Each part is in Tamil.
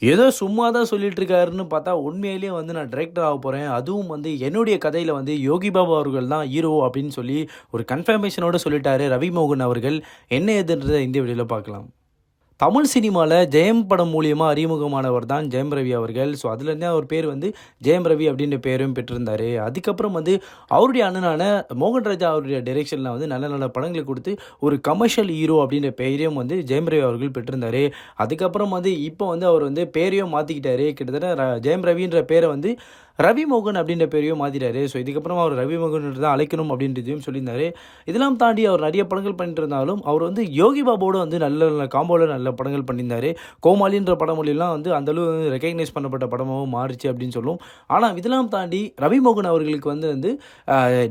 ஏதோ சும்மா தான் சொல்லிட்டு இருக்காருன்னு பார்த்தா, உண்மையிலேயே வந்து நான் டைரக்டர் ஆக போறேன். அதுவும் வந்து என்னுடைய கதையில வந்து யோகி பாபு அவர்கள் தான் ஹீரோ அப்படின்னு சொல்லி ஒரு கன்ஃபர்மேஷனோட சொல்லிட்டாரு ரவிமோகன் அவர்கள். என்ன ஏதுன்றத இந்த வீடியோல பார்க்கலாம். தமிழ் சினிமால ஜெயம் படம் மூலியமா அறிமுகமானவர் தான் ஜெயம் ரவி அவர்கள். ஸோ அதுலேருந்தே அவர் பேர் வந்து ஜெயம் ரவி அப்படின்ற பேரும் பெற்றிருந்தார். அதுக்கப்புறம் வந்து அவருடைய அண்ணனான மோகன் ராஜா அவருடைய டைரெக்ஷனில் வந்து நல்ல நல்ல படங்களை கொடுத்து ஒரு கமர்ஷியல் ஹீரோ அப்படின்ற பெயரையும் வந்து ஜெயம் ரவி அவர்கள் பெற்றிருந்தார். அதுக்கப்புறம் வந்து இப்போ வந்து அவர் வந்து பேரையும் மாற்றிக்கிட்டாரு. கிட்டத்தட்ட ஜெயம் ரவின்ற பேரை வந்து ரவிமோகன் அப்படின்ற பேரையும் மாற்றிட்டாரு. ஸோ இதுக்கப்புறம் அவர் ரவிமோகன் தான் அழைக்கணும் அப்படின்றதையும் சொல்லியிருந்தார். இதெல்லாம் தாண்டி அவர் நிறைய படங்கள் பண்ணிட்டு இருந்தாலும் அவர் வந்து யோகி பாபுவோட வந்து நல்ல நல்ல காம்போவில் நல்ல படங்கள் பண்ணியிருந்தார். கோமாளின்ற படம் மொழியெல்லாம் வந்து அந்தளவு ரெக்கக்னைஸ் பண்ணப்பட்ட படமாகவும் மாறிச்சு அப்படின்னு சொல்லும். ஆனால் இதெல்லாம் தாண்டி ரவிமோகன் அவர்களுக்கு வந்து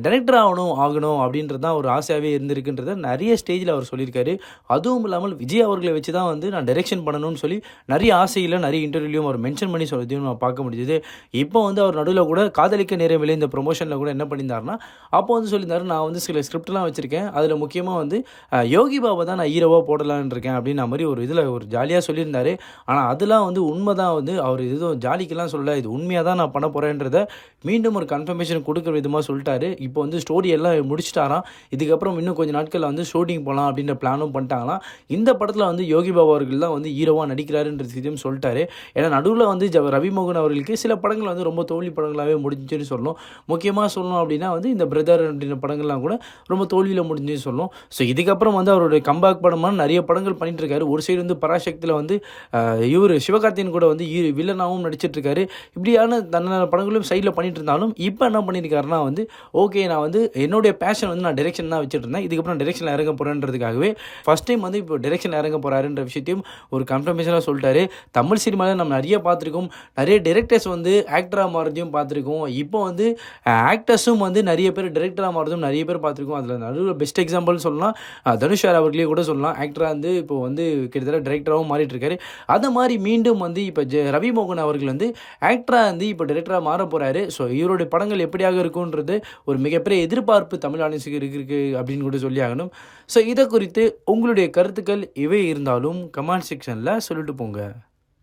டைரக்டர் ஆகணும் அப்படின்றது தான் ஒரு ஆசையாகவே இருந்திருக்குன்றத நிறைய ஸ்டேஜில் அவர் சொல்லியிருக்காரு. அதுவும் இல்லாமல் விஜய் அவர்களை வச்சு தான் வந்து நான் டைரெக்ஷன் பண்ணணும்னு சொல்லி நிறைய ஆசையில் நிறைய இன்டர்வியூலையும் அவர் மென்ஷன் பண்ணி சொல்லியதையும் நான் பார்க்க முடியுது. இப்போ வந்து அவர் நடுவில் கூட காதலிக்க நேரமில்லை இந்த ப்ரொமோஷனில் கூட என்ன பண்ணியிருந்தாருன்னா, அப்போ வந்து சொல்லியிருந்தாரு, நான் வந்து சில ஸ்கிரிப்ட்லாம் வச்சுருக்கேன். அதில் முக்கியமாக வந்து யோகி பாபா தான் நான் ஹீரோவாக போடலான்னு இருக்கேன் அப்படின்ற மாதிரி ஒரு இதில் ஒரு ஜாலியாக சொல்லியிருந்தாரு. ஆனால் அதெல்லாம் வந்து உண்மை தான். வந்து அவர் எதுவும் ஜாலிக்கெல்லாம் சொல்லலை, இது உண்மையாக தான் நான் பண்ண போகிறேன்றதை மீண்டும் ஒரு கன்ஃபர்மேஷன் கொடுக்குற விதமாக சொல்லிட்டாரு. இப்போ வந்து ஸ்டோரி எல்லாம் முடிச்சிட்டாராம். இதுக்கப்புறம் இன்னும் கொஞ்சம் நாட்களில் வந்து ஷூட்டிங் போகலாம் அப்படின்ற பிளானும் பண்ணிட்டாங்களாம். இந்த படத்தில் வந்து யோகி பாபா அவர்கள் தான் வந்து ஹீரோவாக நடிக்கிறாருன்றது சொல்லிட்டாரு. ஏன்னா நடுவில் வந்து ரவிமோகன் அவர்களுக்கு சில படங்கள் வந்து ரொம்ப தோல்வி படங்களாகவே முடிஞ்சுன்னு சொல்லணும். முக்கியமாக சொல்லணும் அப்படின்னா வந்து இந்த பிரதர் அப்படின்ற படங்கள்லாம் கூட ரொம்ப தோல்வியில் முடிஞ்சுன்னு சொல்லணும். ஸோ இதுக்கப்புறம் வந்து அவருடைய கம்பேக் படமாக நிறைய படங்கள் பண்ணிட்டு இருக்காரு. ஒரு சைடு வந்து பராசக்தியில் வந்து இவர் சிவகார்த்தியன் கூட வந்து வில்லனாகவும் நடிச்சிட்ருக்காரு. இப்படியான தன்ன படங்களும் சைடில் பண்ணிட்டு இருந்தாலும் இப்போ என்ன பண்ணியிருக்காருன்னா வந்து ஓகே, நான் வந்து என்னுடைய பேஷன் வந்து நான் டைரெக்ஷன் தான் வச்சுட்டு இருந்தேன். இதுக்கப்புறம் டைரெக்ஷனில் இறங்க போகிறேன்றதுக்காகவே ஃபஸ்ட் டைம் வந்து இப்போ டைரெக்ஷனில் இறங்க போகிறாருன்ற விஷயத்தையும் ஒரு கன்ஃபர்மேஷனாக சொல்லிட்டாரு. தமிழ் சினிமாவில் நம்ம நிறைய பார்த்துருக்கோம். நிறைய டைரக்டர்ஸ் வந்து ஆக்டராக மாறுறதையும் பார்த்துருக்கோம். இப்போ வந்து ஆக்டர்ஸும் வந்து நிறைய பேர் டைரக்டராக மாறுறதும் நிறைய பேர் பார்த்துருக்கோம். அதில் நடுவில் பெஸ்ட் எக்ஸாம்பிள் சொல்லலாம் தனுஷ் சார் அவர்களே கூட சொல்லலாம். ஆக்டராக வந்து இப்போ வந்து கிட்டத்தட்ட டைரக்டராகவும் மாறிட்டு இருக்காரு. அதை மாதிரி மீண்டும் வந்து இப்போ ரவிமோகன் அவர்கள் வந்து ஆக்டராக வந்து இப்போ டைரக்டராக மாற போகிறாரு. ஸோ இவருடைய படங்கள் எப்படியாக இருக்குன்றது ஒரு மிகப்பெரிய எதிர்பார்ப்பு தமிழ் ஆடியன்ஸுக்கு இருக்கு அப்படின்னு கூட சொல்லி ஆகணும். ஸோ இதை குறித்து உங்களுடைய கருத்துக்கள் இவை இருந்தாலும் கமெண்ட் செக்ஷனில் சொல்லிட்டு போங்க.